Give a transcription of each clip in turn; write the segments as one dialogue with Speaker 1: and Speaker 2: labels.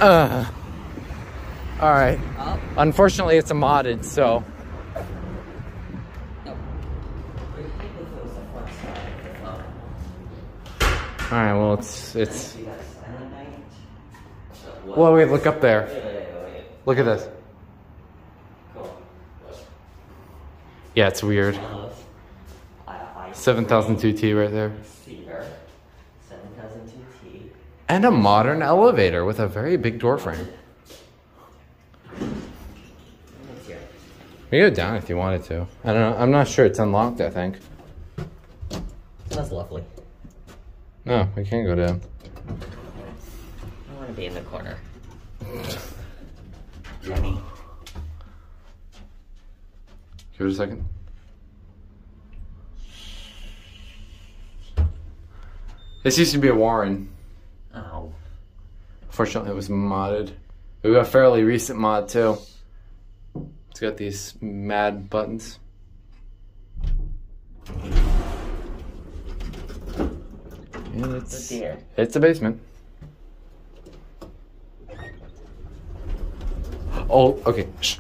Speaker 1: All right.
Speaker 2: Up.
Speaker 1: Unfortunately, it's a modded, so. All right. Well, it's. Well, wait. Look up there. Look at this. Yeah, it's weird. 7002T right there.
Speaker 2: 7002T.
Speaker 1: And a modern elevator with a very big door frame. We go down if you wanted to. I don't know. I'm not sure. It's unlocked, I think.
Speaker 2: That's lovely.
Speaker 1: No, we can't go down.
Speaker 2: I want to be in the corner. Jenny.
Speaker 1: Give it a second. This used to be a Warren.
Speaker 2: Oh.
Speaker 1: Fortunately, it was modded. We got a fairly recent mod, too. It's got these mad buttons. And it's a basement. Oh, okay. Shh.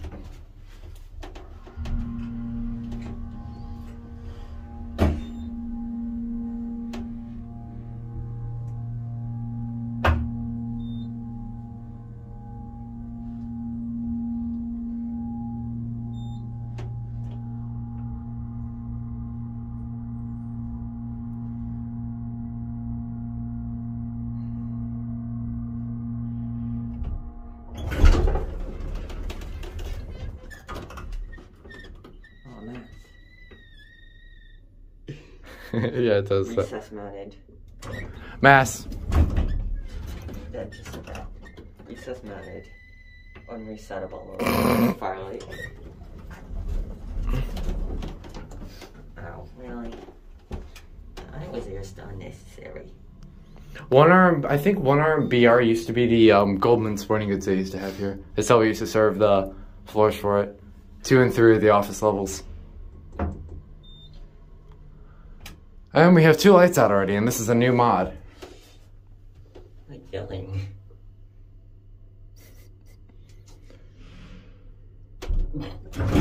Speaker 1: Yeah, it does.
Speaker 2: Recess mounted.
Speaker 1: Mass.
Speaker 2: That just said that. Recess mounted. Unresettable. Firelight. Oh, really? I was just unnecessary.
Speaker 1: I think one arm BR used to be the Goldman Sporting Goods they used to have here. That's how we used to serve the floors for it. 2 and 3 of the office levels. And we have 2 lights out already, and this is a new mod.
Speaker 2: Like yelling.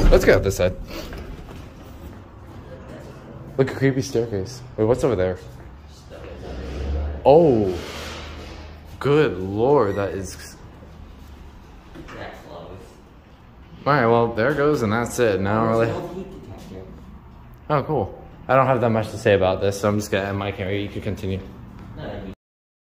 Speaker 1: Let's go up this side. Look, a creepy staircase. Wait, what's over there? Oh. Good lord, that is... Alright, well, there goes, and that's it. Now really... Oh, cool. I don't have that much to say about this, so I'm just gonna end my camera. You can continue.